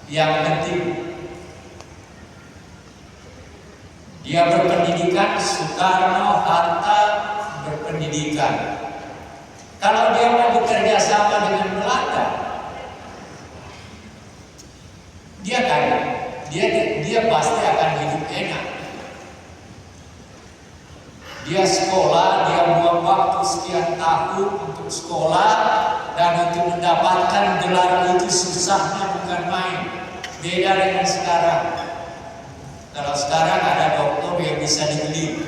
Yang penting dia berpendidikan, Soekarno, Hatta berpendidikan. Kalau dia mau bekerja sama dengan Belanda, dia pasti akan hidup enak. Dia sekolah, dia buang waktu sekian tahun untuk sekolah, dan untuk mendapatkan gelar itu susahnya bukan main. Beda dengan sekarang. Kalau sekarang ada doktor yang bisa dibeli.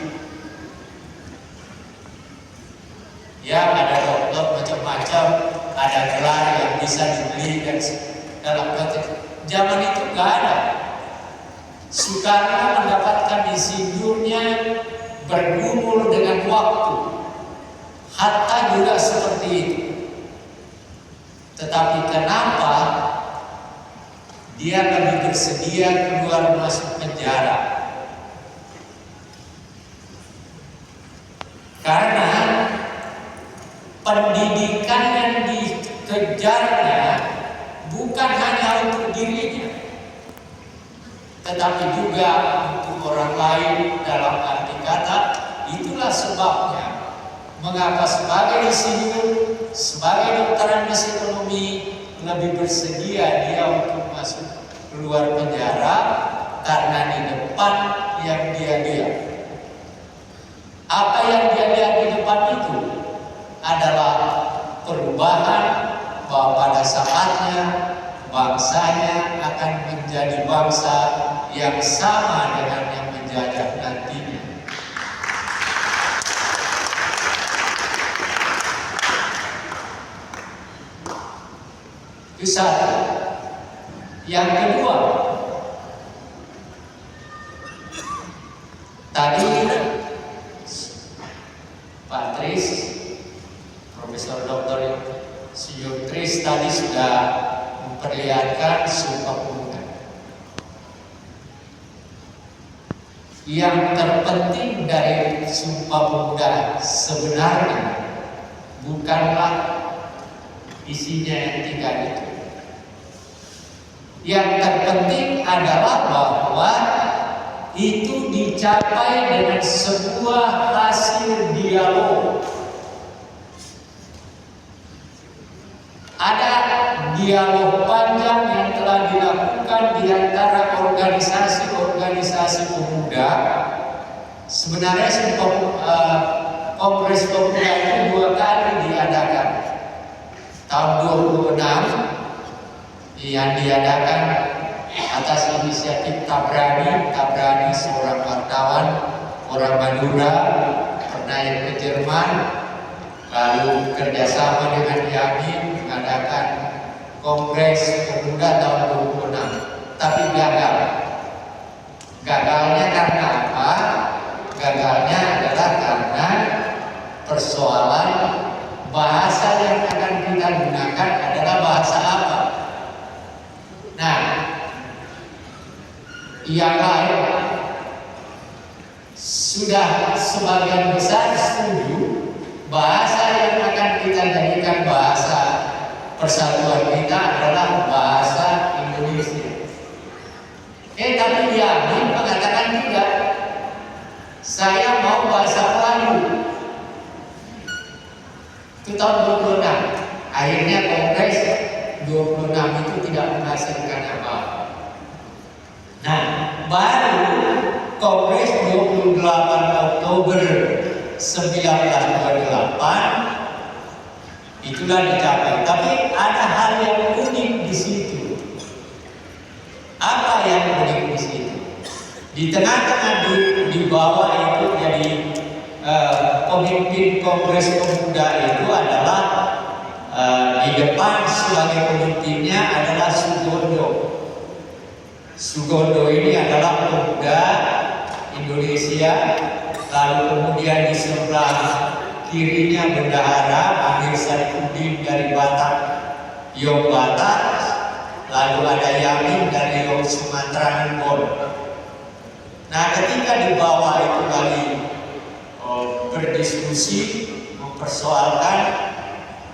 Ya, ada doktor macam-macam, ada gelar yang bisa dibeli, dan dalam konteks zaman itu nggak ada. Soekarno mendapatkan insinyurnya bergumul dengan waktu. Hatta juga seperti itu. Tetapi kenapa dia lebih bersedia keluar masuk penjara? Karena pendidikan yang dikejarnya bukan hanya untuk dirinya, tetapi juga untuk orang lain. Dalam arti kata, itulah sebabnya mengapa sebagai insinyur, sebagai dokter analisis ekonomi lebih bersedia dia untuk masuk keluar penjara, karena di depan yang dia lihat. Apa yang dia lihat di depan itu adalah perubahan, bahwa pada saatnya bangsanya akan menjadi bangsa yang sama dengan yang menjajah nantinya. Itu satu. Yang kedua, tadi Pak Tris, Profesor Dr. Insinyur Tris tadi sudah memperlihatkan Sumpah Pemuda. Yang terpenting dari Sumpah Pemuda sebenarnya bukanlah isinya yang tiga itu. Yang terpenting adalah bahwa itu dicapai dengan sebuah hasil dialog. Ada dialog panjang yang telah dilakukan di antara organisasi-organisasi pemuda. Sebenarnya Kongres Pemuda itu 2 kali diadakan. Tahun 26 yang diadakan atas inisiatif Tabrani, seorang wartawan orang Madura, pernah ke Jerman, lalu kerjasama dengan Yamin mengadakan Kongres Pemuda tahun 26, tapi gagal. Gagalnya karena apa? Gagalnya adalah karena persoalan bahasa yang akan kita gunakan adalah bahasa apa? Nah, yang lain sudah sebagian besar setuju bahasa yang akan kita jadikan bahasa persatuan kita adalah bahasa Indonesia. Tapi Yamin mengatakan tidak. Saya mau bahasa Melayu. Itu tahun 26. Akhirnya Kongres 26 itu tidak menghasilkan apa. Nah, baru Kongres 28 Oktober 1928 itulah dicapai. Tapi ada hal yang unik di situ. Apa yang unik di situ? Di tengah-tengah di bawah itu jadi pemimpin Kongres Pemuda itu adalah di depan sebagai pemimpinnya adalah Sugondo. Sugondo ini adalah pemuda Indonesia. Lalu kemudian di sebelah kirinya bendahara Amir Sarifuddin dari Batak, Yong Batak. Lalu ada Yamin dari Yong Sumatera Ambon. Nah, ketika di bawah itu lagi berdiskusi, mempersoalkan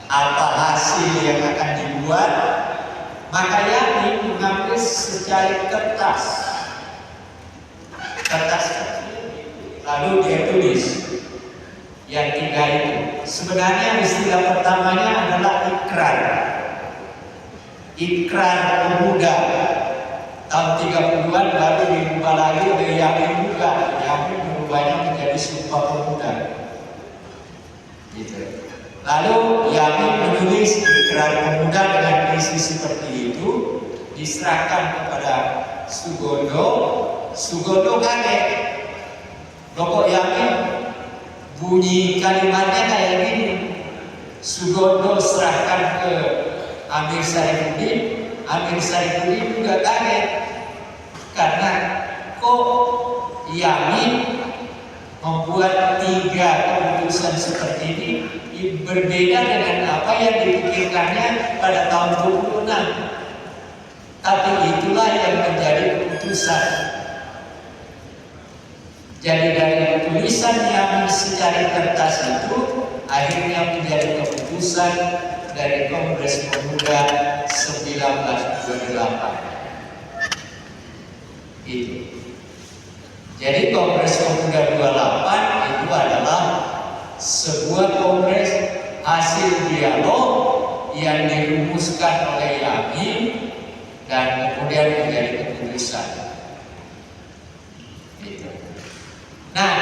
apa hasil yang akan dibuat, Maka Yani mengambil secari kertas kecil, lalu dia tulis yang 3 itu. Sebenarnya istilah pertamanya adalah ikrar pemuda tahun 30-an, lalu dirubah lagi oleh Yamin juga. Yamin merubahnya menjadi Sumpah Pemuda gitu. Lalu Yamin menulis ikrar pemuda dengan isi seperti itu, diserahkan kepada Sugondo. Sugondo kaget. Kok Yamin bunyi kalimatnya kayak gini? Sugondo serahkan ke Amir Saifuddin. Amir Saifuddin juga kaget karena kok Yamin membuat 3 keputusan seperti ini berbeda dengan apa yang dipikirkannya pada tahun 26. Tapi itulah yang menjadi keputusan. Jadi dari tulisan yang secari kertas itu akhirnya menjadi keputusan dari Kongres Pemuda 1928. Itu. Jadi Kongres Pemuda 28 itu adalah sebuah kongres hasil dialog yang dirumuskan oleh Yamin dan kemudian menjadi keputusan. Gitu. Nah,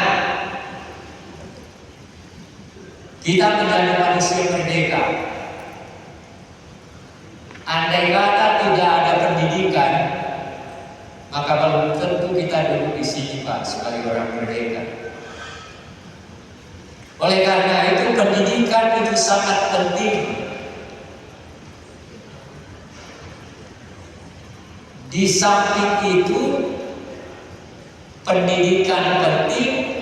kita menjadi manusia merdeka. Andai kata tidak ada pendidikan, maka belum tentu kita duduk di sini, Pak, sebagai orang merdeka. Oleh karena itu pendidikan itu sangat penting. Di samping itu pendidikan penting,